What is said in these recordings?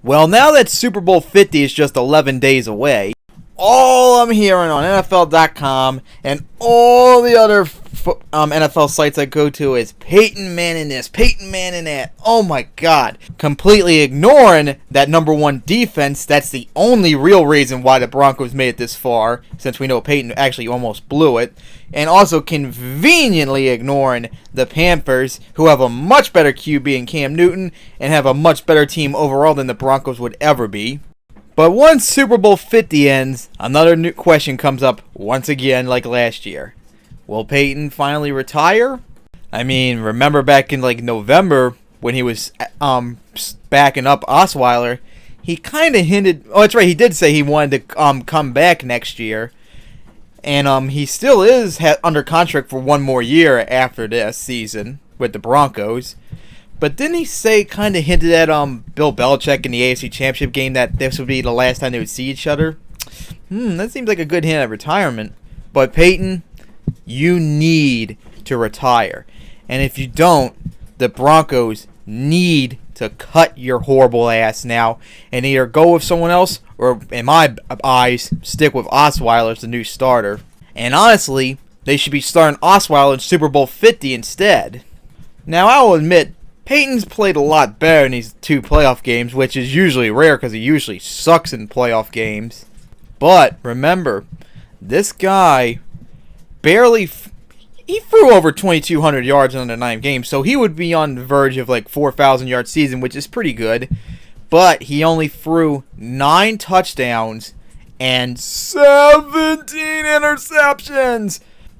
Well, now that Super Bowl 50 is just 11 days away, all I'm hearing on NFL.com and all the other NFL sites I go to is Peyton Manning this, Peyton Manning that. Oh my God. Completely ignoring that number one defense. That's the only real reason why the Broncos made it this far, since we know Peyton actually almost blew it. And also conveniently ignoring the Panthers, who have a much better QB in Cam Newton and have a much better team overall than the Broncos would ever be. But once Super Bowl 50 ends, another new question comes up once again like last year. Will Peyton finally retire? I mean, remember back in like November when he was backing up Osweiler, he kind of hinted, oh that's right, he did say he wanted to come back next year. And he still is under contract for one more year after this season with the Broncos. But didn't he say, kind of hinted at Bill Belichick in the AFC Championship game that this would be the last time they would see each other? That seems like a good hint at retirement. But Peyton, you need to retire. And if you don't, the Broncos need to cut your horrible ass now and either go with someone else or, in my eyes, stick with Osweiler as the new starter. And honestly, they should be starting Osweiler in Super Bowl 50 instead. Now, I will admit, Peyton's played a lot better in these two playoff games, which is usually rare because he usually sucks in playoff games. But remember, this guy barely... he threw over 2,200 yards in under 9 games, so he would be on the verge of like 4,000 yard season, which is pretty good. But he only threw 9 touchdowns and 17 interceptions.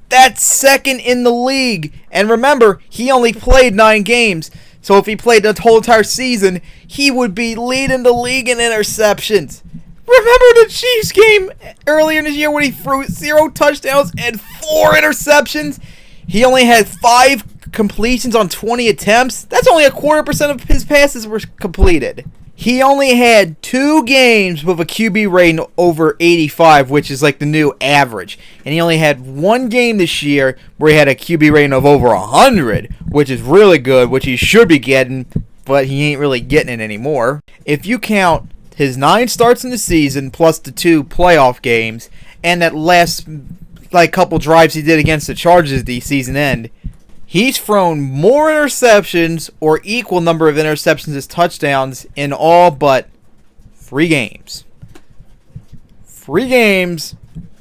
That's second in the league. And remember, he only played 9 games. So if he played the whole entire season, he would be leading the league in interceptions. Remember the Chiefs game earlier in this year when he threw 0 touchdowns and 4 interceptions? He only had 5 completions on 20 attempts. That's only 0.25% of his passes were completed. He only had 2 games with a QB rating over 85, which is like the new average. And he only had 1 game this year where he had a QB rating of over 100, which is really good, which he should be getting, but he ain't really getting it anymore. If you count his 9 starts in the season plus the 2 playoff games and that last couple drives he did against the Chargers at the season end, he's thrown more interceptions or equal number of interceptions as touchdowns in all but 3 games. 3 games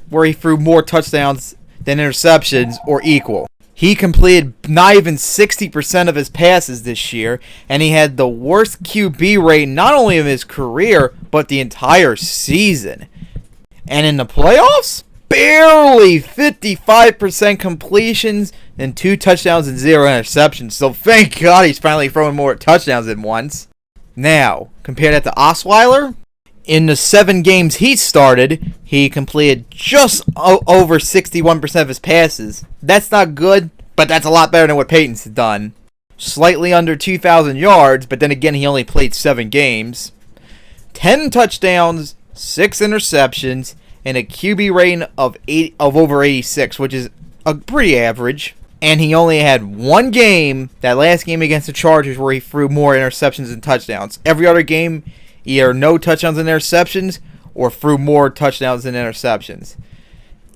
where he threw more touchdowns than interceptions or equal. He completed not even 60% of his passes this year, and he had the worst QB rate not only of his career, but the entire season. And in the playoffs, barely 55% completions and 2 touchdowns and 0 interceptions. So thank God he's finally throwing more touchdowns than once. Now, compare that to Osweiler. In the 7 games he started, he completed just over 61% of his passes. That's not good, but that's a lot better than what Peyton's done. Slightly under 2,000 yards, but then again he only played 7 games. 10 touchdowns, 6 interceptions, and a QB rating of over 86, which is a pretty average. And he only had 1 game, that last game against the Chargers, where he threw more interceptions than touchdowns. Every other game, either no touchdowns and interceptions, or threw more touchdowns than interceptions.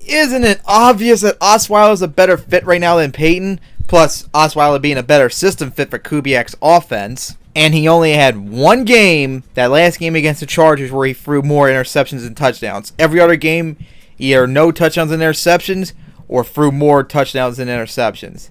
Isn't it obvious that Osweiler is a better fit right now than Peyton? Plus, Osweiler being a better system fit for Kubiak's offense. And he only had 1 game, that last game against the Chargers, where he threw more interceptions than touchdowns. Every other game, either no touchdowns and interceptions, or threw more touchdowns than interceptions.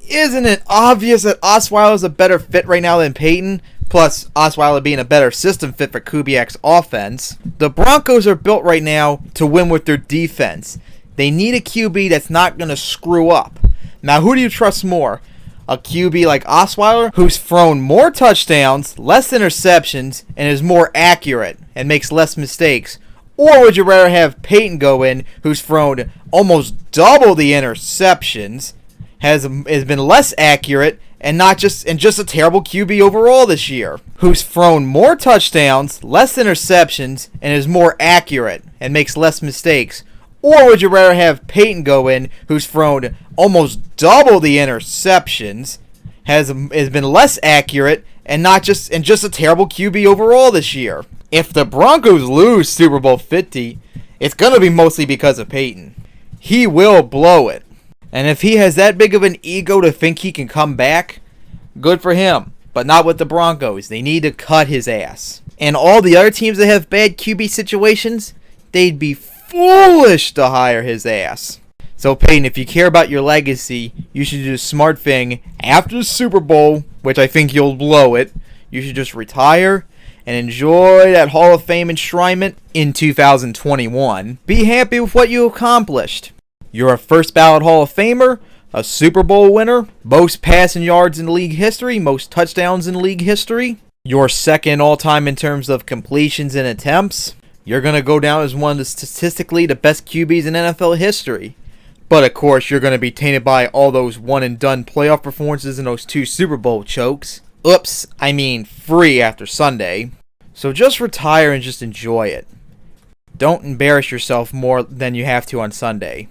Isn't it obvious that Osweiler is a better fit right now than Peyton? Plus, Osweiler being a better system fit for Kubiak's offense. The Broncos are built right now to win with their defense. They need a QB that's not going to screw up. Now, who do you trust more? A QB like Osweiler, who's thrown more touchdowns, less interceptions, and is more accurate and makes less mistakes? Or would you rather have Peyton go in, who's thrown almost double the interceptions, has been less accurate, and just a terrible QB overall this year, who's thrown more touchdowns, less interceptions, and is more accurate and makes less mistakes? Or would you rather have Peyton go in, who's thrown almost double the interceptions, has been less accurate, and just a terrible QB overall this year. If the Broncos lose Super Bowl 50, it's going to be mostly because of Peyton. He will blow it. And if he has that big of an ego to think he can come back, good for him. But not with the Broncos. They need to cut his ass. And all the other teams that have bad QB situations, they'd be foolish to hire his ass. So Peyton, if you care about your legacy, you should do the smart thing after the Super Bowl, which I think you'll blow it. You should just retire and enjoy that Hall of Fame enshrinement in 2021. Be happy with what you accomplished. You're a first ballot Hall of Famer, a Super Bowl winner, most passing yards in league history, most touchdowns in league history. You're second all-time in terms of completions and attempts. You're going to go down as one of the statistically the best QBs in NFL history. But of course, you're going to be tainted by all those one-and-done playoff performances and those 2 Super Bowl chokes. Oops, I mean free after Sunday. So just retire and just enjoy it. Don't embarrass yourself more than you have to on Sunday.